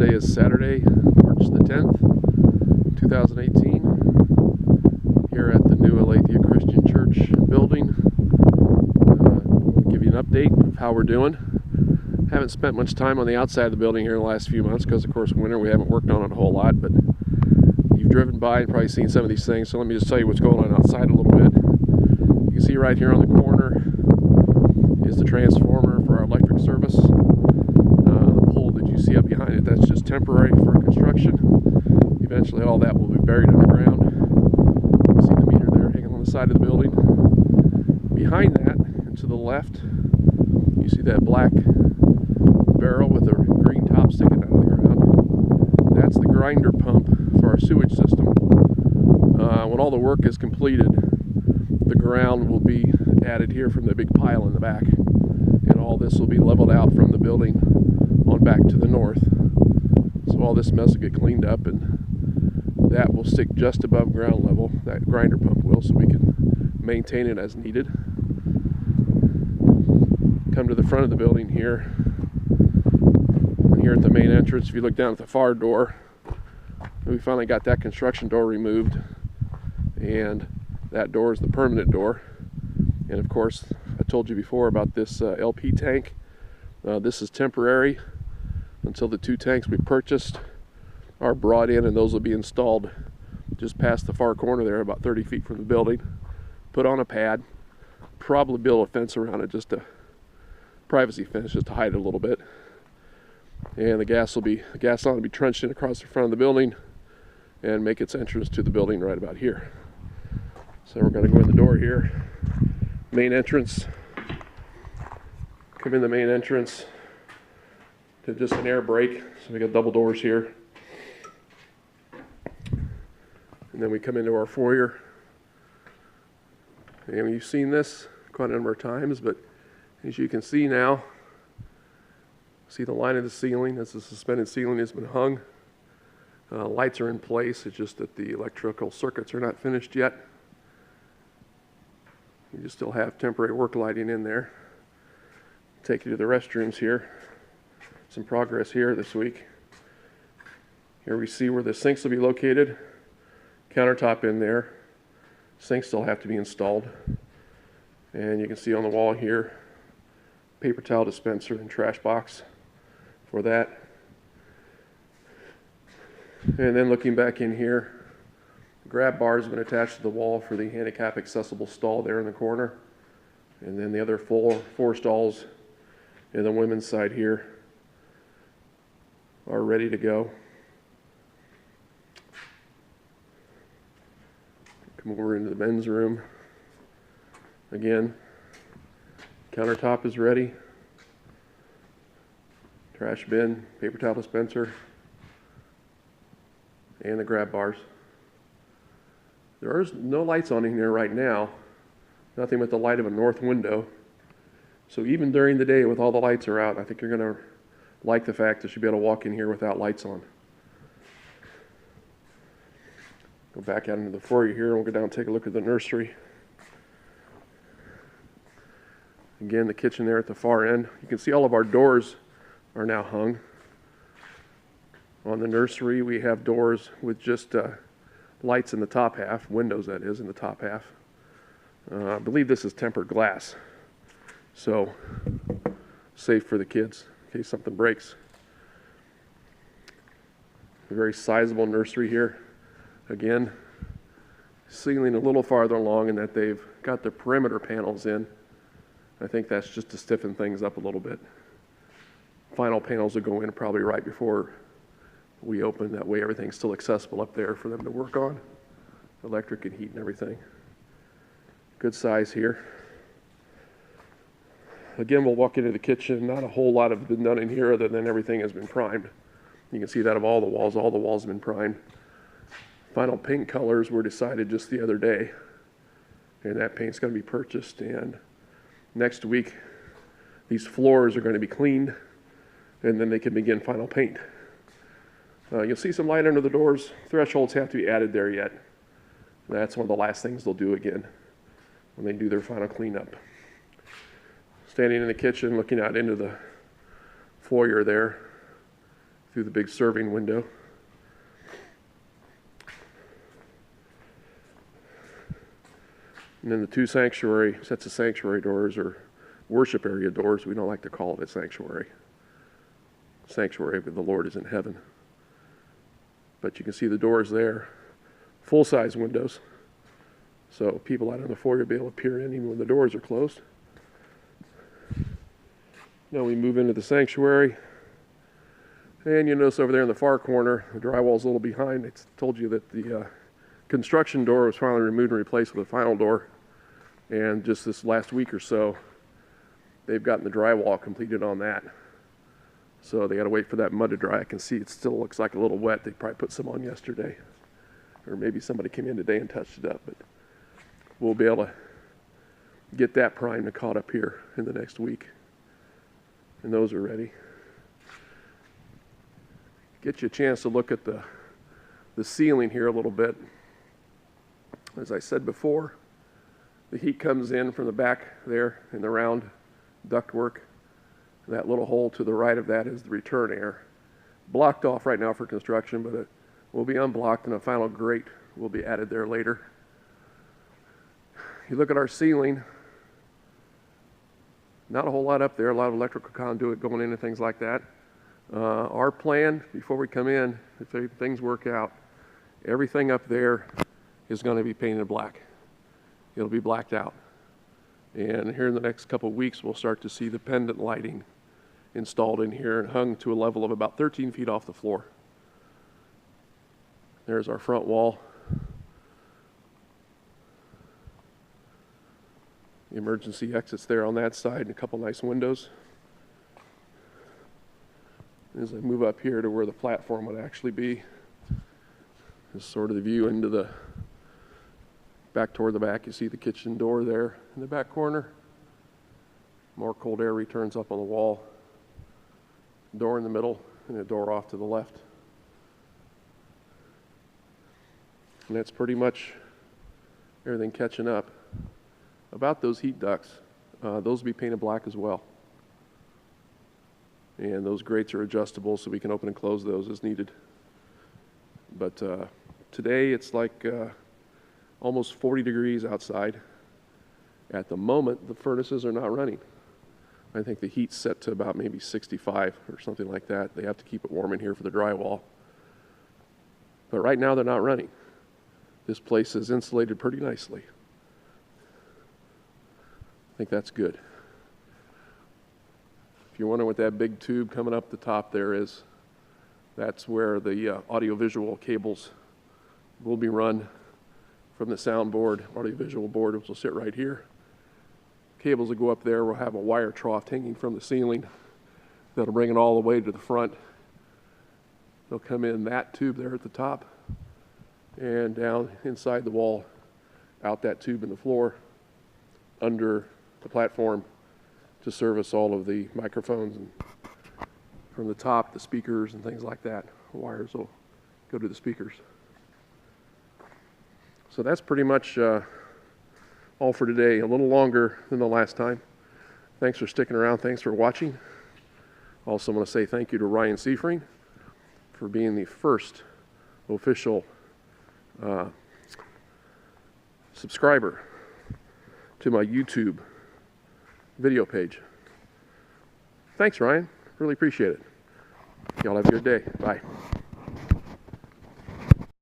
Today is Saturday, March the 10th, 2018, here at the new Aletheia Christian Church building. I'll give you an update of how we're doing. Haven't spent much time on the outside of the building here in the last few months because, of course, winter we haven't worked on it a whole lot, but you've driven by and probably seen some of these things, so let me just tell you what's going on outside a little bit. You can see right here on the corner is the transformer for our electric service. The pole that you see up behind it, that's just temporary for construction. Eventually all that will be buried underground. You can see the meter there hanging on the side of the building. Behind that, and to the left, you see that black barrel with a green top sticking out of the ground. That's the grinder pump for our sewage system. When all the work is completed, the ground will be added here from the big pile in the back, and all this will be leveled out from the building on back to the north. So all this mess will get cleaned up, and that will stick just above ground level, that grinder pump will, so we can maintain it as needed. Come to the front of the building here, and here at the main entrance, if you look down at the far door, we finally got that construction door removed, and that door is the permanent door. And of course, I told you before about this LP tank. This is temporary until the two tanks we purchased are brought in, and those will be installed just past the far corner there, about 30 feet from the building. Put on a pad, probably build a fence around it, just a privacy fence, just to hide it a little bit. And the gas line will be trenched in across the front of the building and make its entrance to the building right about here. So we're going to go in the door here. Main entrance. Come in the main entrance to just an air brake. So we got double doors here. And then we come into our foyer. And you've seen this quite a number of times, but as you can see now, see the line of the ceiling as the suspended ceiling has been hung. Lights are in place, it's just that the electrical circuits are not finished yet. You just still have temporary work lighting in there. Take you to the restrooms here. Some progress here this week. Here we see where the sinks will be located. Countertop in there. Sinks still have to be installed. And you can see on the wall here, paper towel dispenser and trash box for that. And then looking back in here, the grab bar has been attached to the wall for the handicap accessible stall there in the corner. And then the other four stalls in the women's side here are ready to go. Come over into the men's room. Again, countertop is ready. Trash bin, paper towel dispenser, and the grab bars. There are no lights on in here right now. Nothing but the light of a north window. So even during the day with all the lights are out, I think you're going to like the fact that you'll be able to walk in here without lights on. Go back out into the foyer here, and we'll go down and take a look at the nursery. Again, the kitchen there at the far end. You can see all of our doors are now hung. On the nursery, we have doors with just lights in the top half, windows that is, in the top half. I believe this is tempered glass, so safe for the kids in case something breaks. A very sizable nursery here. Again, ceiling a little farther along in that they've got the perimeter panels in. I think that's just to stiffen things up a little bit. Final panels will go in probably right before we open. That way everything's still accessible up there for them to work on. Electric and heat and everything. Good size here. Again, we'll walk into the kitchen. Not a whole lot has been done in here other than everything has been primed. You can see that of all the walls have been primed. Final paint colors were decided just the other day, and that paint's going to be purchased, and next week these floors are going to be cleaned, and then they can begin final paint. You'll see some light under the doors. Thresholds have to be added there yet. That's one of the last things they'll do again when they do their final cleanup. Standing in the kitchen looking out into the foyer there, through the big serving window. And then the two sets of sanctuary doors, or worship area doors. We don't like to call it a sanctuary. Sanctuary, but the Lord is in heaven. But you can see the doors there, full-size windows. So people out in the foyer will be able to peer in even when the doors are closed. Now we move into the sanctuary. And you notice over there in the far corner, the drywall's a little behind. I told you that the construction door was finally removed and replaced with a final door. And just this last week or so, they've gotten the drywall completed on that. So they got to wait for that mud to dry. I can see it still looks like a little wet. They probably put some on yesterday. Or maybe somebody came in today and touched it up. But we'll be able to get that primed and caught up here in the next week. And those are ready. Get you a chance to look at the ceiling here a little bit. As I said before, the heat comes in from the back there in the round ductwork. That little hole to the right of that is the return air. Blocked off right now for construction, but it will be unblocked and a final grate will be added there later. You look at our ceiling, not a whole lot up there, a lot of electrical conduit going in and things like that. Our plan, before we come in, if things work out, everything up there is going to be painted black. It'll be blacked out. And here in the next couple of weeks, we'll start to see the pendant lighting installed in here and hung to a level of about 13 feet off the floor. There's our front wall. The emergency exits there on that side and a couple nice windows. As I move up here to where the platform would actually be, this is sort of the view into the back toward the back. You see the kitchen door there in the back corner. More cold air returns up on the wall. Door in the middle and a door off to the left. And that's pretty much everything catching up. About those heat ducts, those will be painted black as well. And those grates are adjustable so we can open and close those as needed. But today it's like almost 40 degrees outside. At the moment, the furnaces are not running. I think the heat's set to about maybe 65 or something like that. They have to keep it warm in here for the drywall. But right now they're not running. This place is insulated pretty nicely. I think that's good. If you're wondering what that big tube coming up the top there is, that's where the audiovisual cables will be run from the soundboard, audiovisual board, which will sit right here. Cables will go up there. We'll have a wire trough hanging from the ceiling that'll bring it all the way to the front. They'll come in that tube there at the top and down inside the wall, out that tube in the floor, under the platform to service all of the microphones, and from the top, the speakers and things like that. The wires will go to the speakers. So that's pretty much all for today. A little longer than the last time. Thanks for sticking around. Thanks for watching. Also want to say thank you to Ryan Seifring for being the first official subscriber to my YouTube video page. Thanks, Ryan. Really appreciate it. Y'all have a good day. Bye.